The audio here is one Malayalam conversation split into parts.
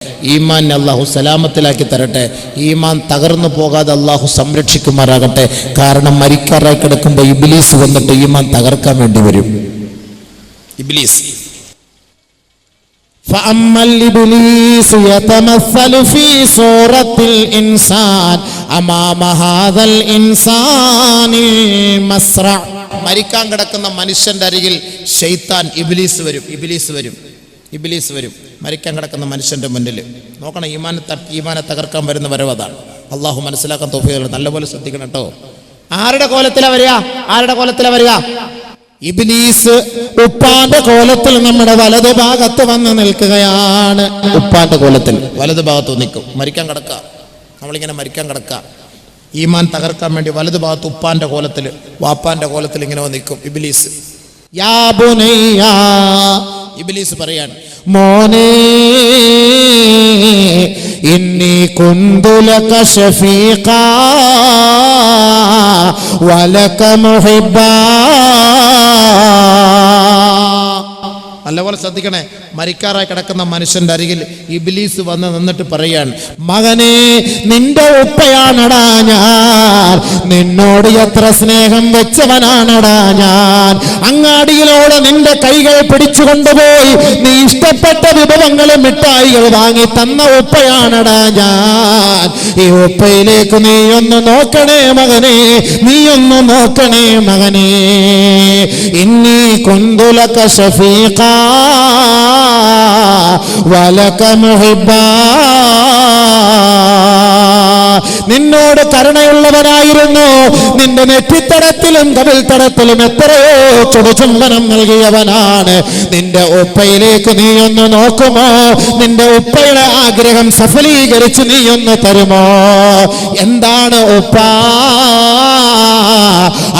ഈമാൻ അല്ലാഹു സലാമത്തിലാക്കി തരട്ടെ. ഈമാൻ തകർന്നു പോകാതെ അല്ലാഹു സംരക്ഷിക്കുമാറാകട്ടെ. കാരണം മരിക്കാറായി കിടക്കുമ്പോൾ ഇബ്ലീസ് വന്നിട്ട് ഈമാൻ തകർക്കാൻ വേണ്ടി വരും. ഇബ്ലീസ് فأما الإبليس يتمثل في صورة الإنسان أمام هذا الإنسان المسرع. മരിക്കാൻ കിടക്കുന്ന മനുഷ്യന്റെ അരികിൽ ശൈത്താൻ ഇബ്ലീസ് വരും. മരിക്കാൻ കിടക്കുന്ന മനുഷ്യന്റെ മുന്നിൽ നോക്കണം. ഈമാനെ തകർക്കാൻ വരുന്ന വരവതാണ്. അള്ളാഹു മനസ്സിലാക്കാൻ തൗഫീഖ്. നല്ലപോലെ ശ്രദ്ധിക്കണം കേട്ടോ. ആരുടെ കോലത്തിലാ വരിക? ഇബ്ലീസ് ഉപ്പാന്റെ കോലത്തിൽ നമ്മുടെ വലതു ഭാഗത്ത് വന്ന് നിൽക്കുകയാണ്. ഉപ്പാന്റെ കോലത്തിൽ വലതു ഭാഗത്ത് നിൽക്കും. നമ്മളിങ്ങനെ മരിക്കാൻ കിടക്കുക. ഈമാൻ തകർക്കാൻ വേണ്ടി വലതു ഭാഗത്ത് ഉപ്പാന്റെ കോലത്തിൽ, വാപ്പാന്റെ കോലത്തിൽ ഇങ്ങനെ നിൽക്കും ഇബ്ലീസ്. യാ ബുനയ്യ, ഇബ്ലീസ് പറയാണ്, മോനെ ഇന്നി കുന്തു ലക ശഫീഖാ വലക മുഹിബ്ബാ. നല്ലപോലെ ശ്രദ്ധിക്കണേ. മരിക്കാറായി കിടക്കുന്ന മനുഷ്യന്റെ അരികിൽ ഇബ്ലീസ് വന്ന് നിന്നിട്ട് പറയാണ്, മകനെ നിന്റെ ഉപ്പയാണടാ ഞാൻ, നിന്നോട് എത്ര സ്നേഹം വെച്ചവനാണടാ ഞാൻ. അങ്ങാടിയിലൂടെ നിന്റെ കൈകൾ പിടിച്ചു കൊണ്ടുപോയി നീ ഇഷ്ടപ്പെട്ട വിഭവങ്ങളും മിഠായികൾ വാങ്ങി തന്ന ഉപ്പയാണടാ ഞാൻ. ഈ ഉപ്പയിലേക്ക് നീ ഒന്ന് നോക്കണേ മകനെ. ഇന്നി കുന്തു ലക ശഫീഖാ വലക മുഹിബ്ബാ. നിന്നോട് കരുണയുള്ളവനായിരുന്നു. നിന്റെ നെറ്റിത്തടത്തിലും കവിൾത്തടത്തിലും എത്രയോ ചുടുചുംബനം നൽകിയവനാണ്. നിന്റെ ഉപ്പയിലേക്ക് നീ ഒന്ന് നോക്കുമോ? നിന്റെ ഉപ്പയുടെ ആഗ്രഹം സഫലീകരിച്ച് നീ ഒന്ന് തരുമോ? എന്താണ് ഉപ്പ?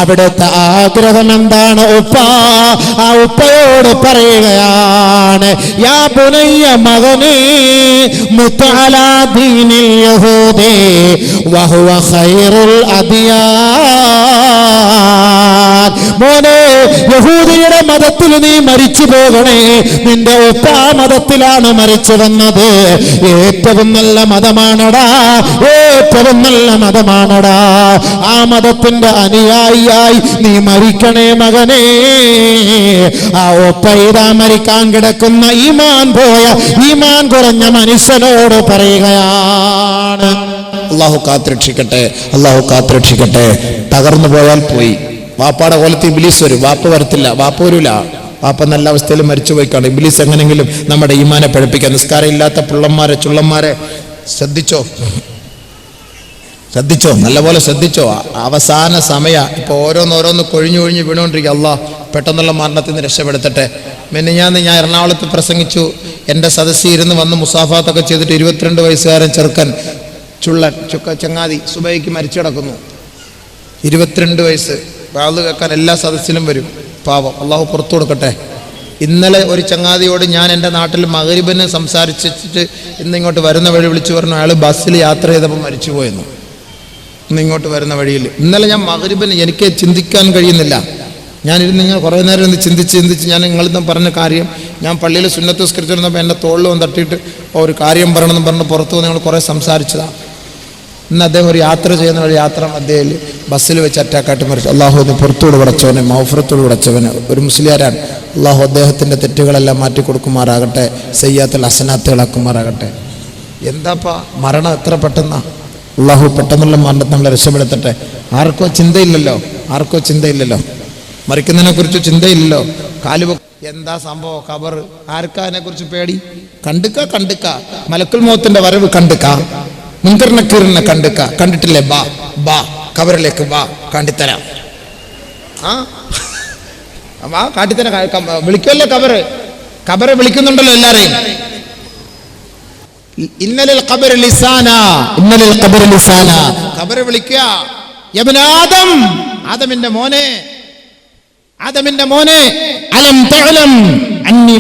അവിടുത്തെ ആഗ്രഹം എന്താണ് ഉപ്പ? ആ ഉപ്പയോട് പറയുകയാണ്, യാ ബുനയ്യ, മകനേ, മുത്ത് അലാ ദീനിൽ യഹൂദി വഹുവ ഖൈറുൽ അദിയാൻ. മോനെ, യഹൂദിയുടെ മതത്തിൽ നീ മരിച്ചു പോകണേ. നിന്റെ ഉപ്പ മതത്തിലാണ് മരിച്ചു വന്നത്. ഏറ്റവും നല്ല മതമാണടാ. ആ മതത്തിന്റെ അനുയായിയായി നീ മരിക്കണേ മകനേ. ആ ഒപ്പ ഇതാ മരിക്കാൻ കിടക്കുന്ന ഈമാൻ കുറഞ്ഞ മനുഷ്യനോട് പറയുകയാണ്. അള്ളാഹു കാത്തുരക്ഷിക്കട്ടെ. തകർന്നു പോയാൽ പോയി. വാപ്പാടെ കോലത്ത് ഇബ്ലീസ് വരും. വാപ്പ വരത്തില്ല. വാപ്പ നല്ല അവസ്ഥയിൽ മരിച്ചു പോയി കാണും. ഇബ്ലീസ് എങ്ങനെങ്കിലും നമ്മുടെ ഈമാനെ പഴിപ്പിക്കാൻ. നിസ്കാരം ഇല്ലാത്ത ചുള്ളന്മാരെ ശ്രദ്ധിച്ചോ, നല്ലപോലെ ശ്രദ്ധിച്ചോ. അവസാന സമയ ഇപ്പൊ ഓരോന്ന് കൊഴിഞ്ഞു വീണുകൊണ്ടിരിക്കുക. അള്ളാഹ് പെട്ടെന്നുള്ള മരണത്തിൽ നിന്ന് രക്ഷപ്പെടുത്തട്ടെ. ഞാൻ എറണാകുളത്ത് പ്രസംഗിച്ചു. എൻ്റെ സദസ്സിൽ ഇരുന്ന് വന്ന് മുസാഫാത്തൊക്കെ ചെയ്തിട്ട് 22 വയസ്സുകാരൻ ചെറുക്കൻ ചങ്ങാതി സുബൈക്ക് മരിച്ചു കിടക്കുന്നു. 22 വയസ്സ്. വാള് കേൾക്കാൻ എല്ലാ സദസ്സിലും വരും. പാവം, അള്ളാഹു പുറത്തു കൊടുക്കട്ടെ. ഇന്നലെ ഒരു ചങ്ങാതിയോട് ഞാൻ എൻ്റെ നാട്ടിൽ മഗ്രിബിന് സംസാരിച്ചിട്ട് ഇന്നിങ്ങോട്ട് വരുന്ന വഴി വിളിച്ചു പറഞ്ഞു, അയാൾ ബസ്സിൽ യാത്ര ചെയ്തപ്പോൾ മരിച്ചു പോയെന്നു. ഇന്നിങ്ങോട്ട് വരുന്ന വഴിയിൽ ഇന്നലെ ഞാൻ മഗ്രിബിന് എനിക്ക് ചിന്തിക്കാൻ കഴിയുന്നില്ല. ഞാനിരുന്ന് ഇങ്ങനെ കുറേ നേരം ഒന്ന് ചിന്തിച്ച് ഞാൻ നിങ്ങളിന്ന് പറഞ്ഞ കാര്യം, ഞാൻ പള്ളിയിൽ സുന്നത്ത് നിസ്കരിച്ചിരുന്നപ്പോൾ എൻ്റെ തോളിൽ വന്ന് തട്ടിയിട്ട് ഒരു കാര്യം പറയണമെന്ന് പറഞ്ഞ് പുറത്തു വന്ന് ഞങ്ങൾ കുറേ സംസാരിച്ചതാണ്. ഇന്ന് അദ്ദേഹം ഒരു യാത്ര ചെയ്യുന്ന വഴി യാത്ര മധ്യയിൽ ബസ്സിൽ വെച്ച് അറ്റാക്കായിട്ട് മരിച്ചു. അള്ളാഹു ഒന്ന് പുറത്തോട് വിടച്ചവനെ, മൗഫറത്തോട് വിടച്ചവന്. ഒരു മുസ്ലിയാരാണ്. അള്ളാഹു അദ്ദേഹത്തിൻ്റെ തെറ്റുകളെല്ലാം മാറ്റി കൊടുക്കുമാറാകട്ടെ. സയ്യാത്തുൽ ഹസനാത്തുകളാക്കുമാറാകട്ടെ. എന്താപ്പാ മരണം എത്ര പെട്ടെന്നാ. അള്ളാഹു പെട്ടെന്നുള്ള മരണത്തെ നമ്മളെ രക്ഷപ്പെടുത്തട്ടെ. ആർക്കോ ചിന്തയില്ലല്ലോ. മരിക്കുന്നതിനെ കുറിച്ച് ചിന്തയില്ലല്ലോ. എന്താ സംഭവം? ഖബർ. ആർക്കാ അതിനെ കുറിച്ച് പേടി? കണ്ടുക്ക മലക്കുൽ മൗത്തിന്റെ വരവ് കണ്ടുക്ക. മുൻകർ നക്കീറിനെ കണ്ടിട്ടില്ലേ? ബാ ഖബറിലേക്ക് ബാ, കാട്ടിത്തരാം. കാട്ടിത്തരാം. വിളിക്കുമല്ലോ ഖബറ് വിളിക്കുന്നുണ്ടല്ലോ എല്ലാരെയും. ഇന്നലിൽ ഖബർ ലിസാന. ഖബറ് വിളിക്കുക. യബ്ന ആദം, ആദമിന്റെ മോനെ, അലം തഅലം അന്നി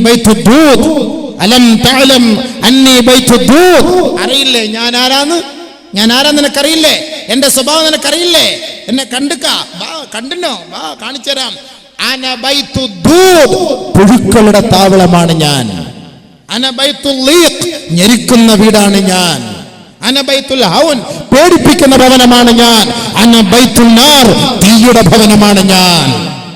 ബൈത്തുദ്ദൂദ്. അറിയില്ലേ ഞാൻ ആരാന്ന് നിനക്കറിയില്ലേ? എന്റെ സ്വഭാവം നിനക്കറിയില്ലേ? എന്നെ കണ്ടിനോ? കാണിച്ചുതരാം. പുഴുക്കളുടെ താവളമാണ് ഞാൻ. അന ബൈത്തുൽ ലീഖ്, ഞെരിക്കുന്ന വീടാണ് ഞാൻ. അന ബൈത്തുൽ ഹൗൻ, പേടിപ്പിക്കുന്ന ഭവനമാണ് ഞാൻ. അന ബൈത്തുൽ നാർ, തീയുടെ ഭവനമാണ് ഞാൻ.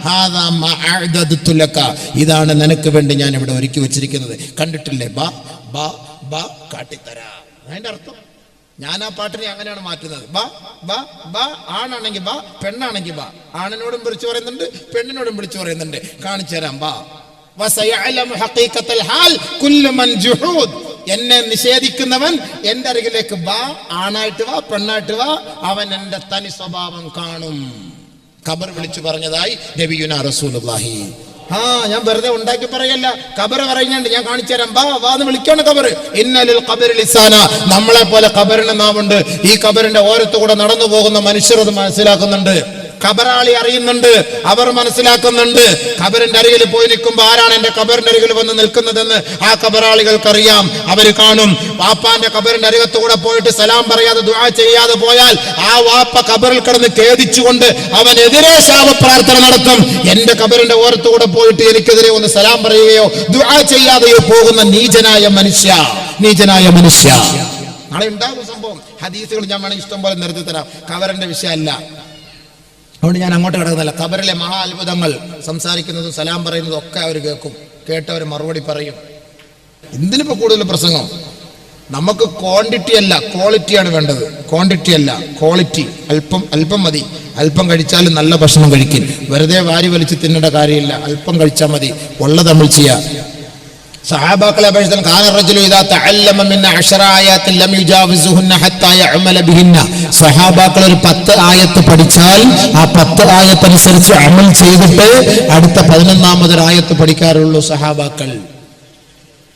ഹാദാ മാ അഅദദതു ലക, ഇതാണ് നിനക്ക് വേണ്ടി ഞാൻ ഇവിടെ ഒരുക്കി വെച്ചിരിക്കുന്നത്. കണ്ടിട്ടില്ലേ? ബാ ബാ ബാ കാട്ടിത്തരാം. അതിന്റെ അർത്ഥം ഞാൻ ആ പാട്ടിനെ അങ്ങനെയാണ് മാറ്റുന്നത്. ബാ ബാ ബാ, ആണാണെങ്കിൽ ബാ, പെണ്ണാണെങ്കിൽ ബാ. ആണിനോടും വിളിച്ചു പറയുന്നുണ്ട്, പെണ്ണിനോടും വിളിച്ചു പറയുന്നുണ്ട്. കാണിച്ചു തരാം, ബാ. വസയഅലമു ഹഖീഖത്തൽ ഹാൽ കുല്ലു മൻ ജുഹൂദ്, എന്നെ നിഷേധിക്കുന്നവൻ എന്റെ അരികിലേക്ക് വാ, ആണായിട്ട് വാ, പെണ്ണായിട്ട് വാ, അവൻ എന്റെ തനി സ്വഭാവം കാണും. ഖബർ വിളിച്ചു പറഞ്ഞതായി നബിയുനാ റസൂലുള്ളാഹി. ഞാൻ വെറുതെ ഉണ്ടാക്കി പറയല്ല, ഖബർ പറയുന്നുണ്ട്, ഞാൻ കാണിച്ചു തരാം, വാ വാ എന്ന് വിളിക്കാണ് ഖബർ. ഇന്നലിൽ ഖബറി ലിസാന, നമ്മളെ പോലെ ഖബറിന് നാവുണ്ട്. ഈ ഖബറിന്റെ ഓരത്തു കൂടെ നടന്നു പോകുന്ന മനുഷ്യർ അത് മനസ്സിലാക്കുന്നുണ്ട്. ഖബറാളി അറിയുന്നുണ്ട്, അവർ മനസ്സിലാക്കുന്നുണ്ട്. ഖബറിന്റെ അരികിൽ പോയി നിൽക്കുമ്പോൾ ആരാണ് എന്റെ ഖബറിന്റെ അരികിൽ വന്ന് നിൽക്കുന്നതെന്ന് ആ ഖബറാളികൾക്കറിയാം. അവർ കാണും. വാപ്പാന്റെ ഖബറിന്റെ അരികത്തുകൂടെ പോയിട്ട് സലാം പറയാതെ ദുആ ചെയ്യാതെ പോയാൽ ആ വാപ്പ ഖബറിൽ കിടന്ന് ഖേദിച്ചുകൊണ്ട് അവനെതിരെ ശാപപ്രാർത്ഥന നടത്തും. എന്റെ ഖബറിന്റെ ഓരത്തുകൂടെ പോയിട്ട് എനിക്കെതിരെ ഒന്ന് സലാം പറയുകയോ ദുആ ചെയ്യാതെയോ പോകുന്ന നീചനായ മനുഷ്യ. നാളെ ഉണ്ടാകും സംഭവം. ഹദീസുകൾ ഞാൻ വേണമെങ്കിൽ ഇഷ്ടം പോലെ നിർത്തി തരാം. ഖബറിന്റെ വിഷയമല്ല, അതുകൊണ്ട് ഞാൻ അങ്ങോട്ട് കിടക്കുന്നില്ല. ഖബറിലെ മഹാ അത്ഭുതങ്ങൾ സംസാരിക്കുന്നതും സലാം പറയുന്നതും ഒക്കെ അവർ കേൾക്കും. കേട്ടവർ മറുപടി പറയും. എന്തിനിപ്പോ കൂടുതൽ പ്രസംഗം? നമുക്ക് ക്വാണ്ടിറ്റി അല്ല ക്വാളിറ്റിയാണ് വേണ്ടത്. ക്വാണ്ടിറ്റി അല്ല ക്വാളിറ്റി. അല്പം മതി. അല്പം കഴിച്ചാലും നല്ല ഭക്ഷണം കഴിക്കും. വെറുതെ വാരി വലിച്ച് തിന്നേണ്ട കാര്യമില്ല. അല്പം കഴിച്ചാൽ മതി. ഉള്ളത് നമ്മൾ ചെയ്യാം. സഹാബാക്കളെ അപേക്ഷിച്ച് കാന റജുലു ഇദാ തഅല്ലമ മിൻ 10 ആയാത്തിൻ ലം യുജാവിസുഹുന്ന ഹത്താ യഅമല ബിഹിന്ന. സഹാബാക്കൾ ഒരു 10 ആയത്ത് പഠിച്ചാൽ ആ 10 ആയത്ത് അനുസരിച്ച് അമൽ ചെയ്തിട്ട് അടുത്ത 11ാമതൊരു ആയത്ത് പഠിക്കാറുള്ളൂ സഹാബാക്കൾ.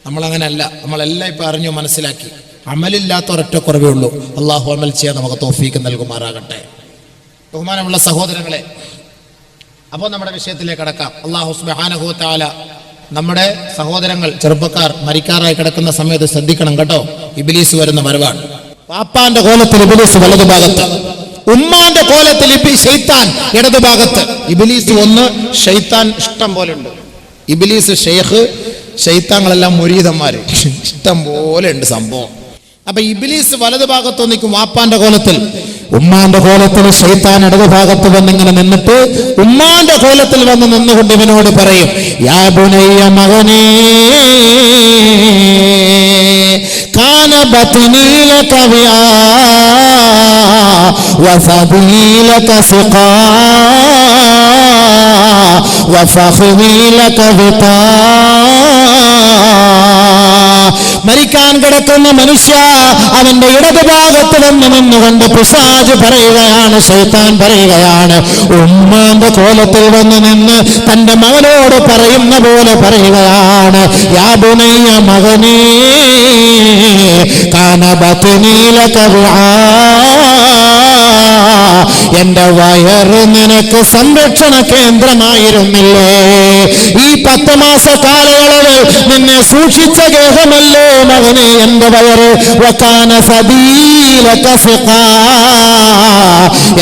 നമ്മളങ്ങനെയല്ല. നമ്മളെല്ലാം ഇപ്പൊ അറിഞ്ഞു മനസ്സിലാക്കി. അമലില്ലാത്ത ഒരൊറ്റ കുറവേ ഉള്ളൂ. അള്ളാഹു അമൽ ചെയ്യാൻ നമുക്ക് തൗഫീക്ക് നൽകുമാറാകട്ടെ. ബഹുമാനമുള്ള സഹോദരങ്ങളെ, അപ്പോൾ നമ്മുടെ വിഷയത്തിലേക്ക് കടക്കാം. അള്ളാഹു സുബ്ഹാനഹു വ തആല നമ്മുടെ സഹോദരങ്ങൾ ചെറുപ്പക്കാർ മരിക്കാറായി കിടക്കുന്ന സമയത്ത് ശ്രദ്ധിക്കണം കേട്ടോ. ഇബ്ലീസ് വരുന്ന വരവാണ്. പാപ്പാന്റെ കോലത്തിൽ ഇബ്ലീസ് വലതുഭാഗത്ത്, ഉമ്മാന്റെ കോലത്തിൽ ശൈത്താൻ ഇടതുഭാഗത്ത്. ഇബ്ലീസ് ഒന്ന്, ശൈത്താൻ ഇഷ്ടം പോലെ ഉണ്ട്. ഇബ്ലീസ് ഷെയ്ഖ്, ശൈത്താങ്ങളെല്ലാം മുരീദന്മാര്, ഇഷ്ടം പോലെ ഉണ്ട് സംഭവം. അപ്പൊ ഇബ്ലീസ് വലതുഭാഗത്ത് നിൽക്കും വാപ്പാന്റെ കോലത്തിൽ. ഉമ്മാന്റെ കോലത്തിൽ ശൈത്താൻ ഇടതുഭാഗത്ത് വന്നിങ്ങനെ നിന്നിട്ട് ഉമ്മാന്റെ കോലത്തിൽ വന്ന് നിന്നുകൊണ്ട് ഇവനോട് പറയും, യാ ബുനയ്യ, മകനേ, കാന ബത്നീ ലക വിആ വസബീ ലക സിഖാ വഫഖ്ദീ ലക വിതാ. മരിക്കാൻ കിടക്കുന്ന മനുഷ്യ, അവന്റെ ഇടതുഭാഗത്ത് വന്ന് നിന്നുകൊണ്ട് പിശാച് പറയുകയാണ്, ശൈത്താൻ പറയുകയാണ്, ഉമ്മാന്റെ കോലത്തിൽ വന്ന് നിന്ന് തന്റെ മകനോട് പറയുന്ന പോലെ പറയുകയാണ്, യാ ബുനയ്യ, മകനേ, കാന ബത്നീ ലക വിആ, എന്റെ വയറ് നിനക്ക് സംരക്ഷണ കേന്ദ്രമായിരുന്നില്ലേ? ഈ 10 മാസ കാലയളവ് നിന്നെ സൂക്ഷിച്ച ഗേഹമല്ലേ മകനെ എന്റെ വയറ്. വകാന സബീലക സിഖാ,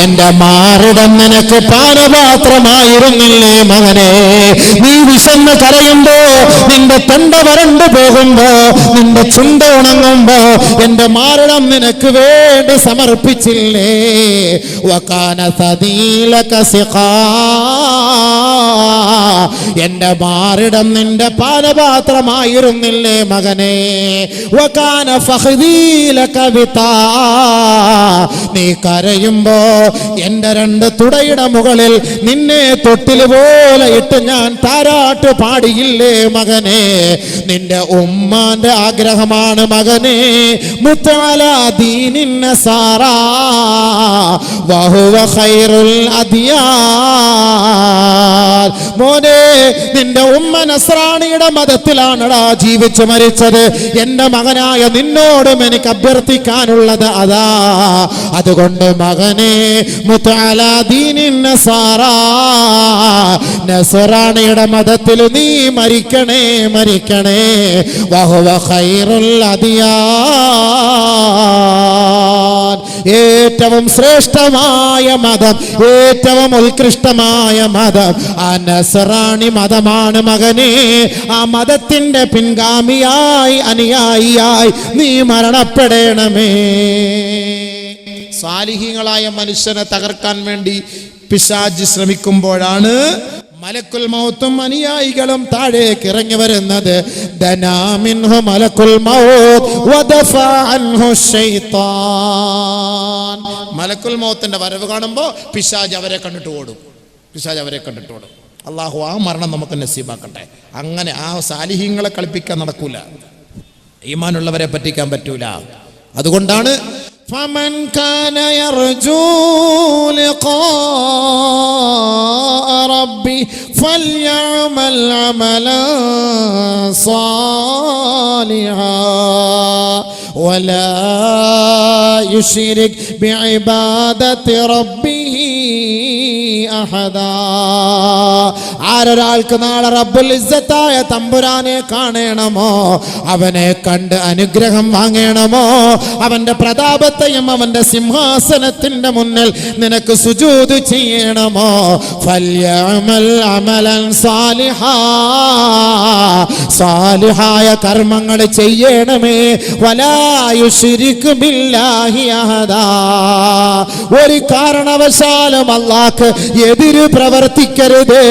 എന്റെ മാറിടം നിനക്ക് പാനപാത്രമായിരുന്നില്ലേ മകനെ? നീ വിശന്ന് കരയുമ്പോ, നിന്റെ തൊണ്ട വരണ്ടു പോകുമ്പോ, നിന്റെ ചുണ്ട ഉണങ്ങുമ്പോ എന്റെ മാറിടം നിനക്ക് വേണ്ടി സമർപ്പിച്ചില്ലേ? വകാന സബീലക സിഖാ, എന്റെ മാറിടം നിന്റെ പാനപാത്രമായിരുന്നില്ലേ മകനെ? വകാന ഫഖ്ദീ ലക വിതാ, നീ കരയുമ്പോ എന്റെ 2 തുടയുടെ മുകളിൽ നിന്നെ തൊട്ടിൽ പോലെ ഇട്ട് ഞാൻ താരാട്ട് പാടിയില്ലേ മകനെ? നിന്റെ ഉമ്മാന്റെ ആഗ്രഹമാണ് മകനെ, മുത്തഅലാ ദീനിൻ നസാറാ വഹുവ ഖൈറുൽ അദിയാൻ. മോനെ, നിന്റെ ഉമ്മ നസ്രാണിയുടെ മതത്തിലാണടാ ജീവിച്ചു മരിച്ചത്. എന്റെ മകനായ നിന്നോടും എനിക്ക് അഭ്യർത്ഥിക്കാനുള്ളത് അതാ. അതുകൊണ്ട് മകനെ, മുതഅലാ ദീനിൻ നസാറാ, നസ്രാണിയുടെ മതത്തിൽ നീ മരിക്കണേ, മരിക്കണേ. വഹുവ ഖൈറുൽ അദിയാൻ, ഏറ്റവും ശ്രേഷ്ഠമായ മതം, ഏറ്റവും ഉത്കൃഷ്ടമായ മതം ആ നസ്രാണി മതമാണ് മകനെ. ആ മതത്തിന്റെ പിൻഗാമിയായി അനുയായിയായി നീ മരണപ്പെടണമേ. സാലിഹീങ്ങളായ മനുഷ്യനെ തകർക്കാൻ വേണ്ടി പിശാച് ശ്രമിക്കുമ്പോഴാണ് മലക്കുൽ മൗത്തും അനുയായികളും താഴേക്ക് ഇറങ്ങി വരുന്നത്. ദനാമിൻഹു മലക്കുൽ മൗത്ത് വദഫഅ അൻഹു ശൈത്താൻ. മലക്കുൽ മൗത്തിന്റെ വരവ് കാണുമ്പോൾ പിശാച് അവരെ കണ്ടിട്ട് ഓടും. അല്ലാഹു ആ മരണം നമുക്ക് നസീബാക്കട്ടെ. അങ്ങനെ ആ സാലിഹീങ്ങളെ കളിപ്പിക്കാൻ നടക്കൂല, ഈമാനുള്ളവരെ പറ്റിക്കാൻ പറ്റൂല. അതുകൊണ്ടാണ് فمن كان يرجو لقاء ربه فليعمل عملا صالحا ولا يشرك بعبادة ربه أحدا. ആരൊരാൾക്ക് നാളെ റബ്ബുൽ ഇസ്സത്തായ തമ്പുരാനെ കാണണമോ, അവനെ കണ്ട് അനുഗ്രഹം വാങ്ങണമോ, അവന്റെ പ്രതാപത്തെയും അവന്റെ സിംഹാസനത്തിന്റെ മുന്നിൽ നിനക്ക് സുജൂദ് ചെയ്യണമോ, ഫല്യഅമൽ അമലൻ സാലിഹാ, സാലിഹായ കർമ്മങ്ങൾ ചെയ്യണമേ. വലാ യുശ്രിക് ബില്ലാഹി അഹദാ, ഒരു കാരണവശാലും അല്ലാഹ്ക്ക് എതിര് പ്രവർത്തിക്കരുതേ.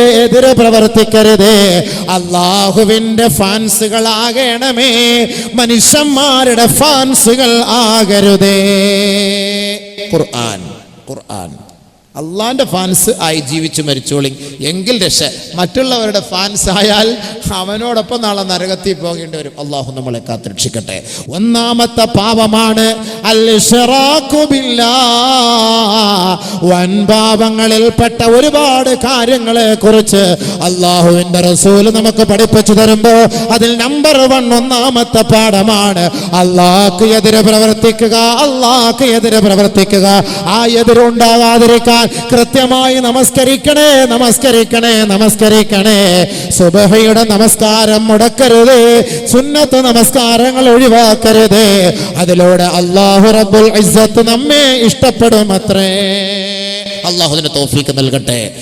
അല്ലാഹുവിന്റെ ഫാൻസുകളാകണമേ, മനുഷ്യന്മാരുടെ ഫാൻസുകൾ ആകരുതേ. ഖുർആൻ അള്ളാന്റെ ഫാൻസ് ആയി ജീവിച്ചു മരിച്ചോളി, എങ്കിൽ രക്ഷ. മറ്റുള്ളവരുടെ ഫാൻസ് ആയാൽ അവനോടൊപ്പം നാളെ നരകത്തിൽ പോകേണ്ടി വരും. അള്ളാഹു നമ്മളെ കാത്തുരക്ഷിക്കട്ടെ. ഒന്നാമത്തെ പാപമാണ് അൽ ഇശ്റാഖു ബില്ലാഹ്. വൻപാപങ്ങളിൽപ്പെട്ട ഒരുപാട് കാര്യങ്ങളെ കുറിച്ച് അള്ളാഹുവിന്റെ റസൂൽ നമുക്ക് പഠിപ്പിച്ചു തരുമ്പോ അതിൽ നമ്പർ 1 ഒന്നാമത്തെ പാഠമാണ് അള്ളാഹ്ക്ക് എതിരെ പ്രവർത്തിക്കുക. ആ എതിരുണ്ടാകാതിരിക്കാൻ കൃത്യമായി നമസ്കരിക്കണേ. സുബഹയുടെ നമസ്കാരം മുടക്കരുത്, സുന്നത്ത് നമസ്കാരങ്ങൾ ഒഴിവാക്കരുത്. അതിലൂടെ അല്ലാഹു റബ്ബുൽ ഇസ്സത്ത് നമ്മെ ഇഷ്ടപ്പെടുമത്രേ. അല്ലാഹു അതിന് തൗഫീഖ് നൽകട്ടെ.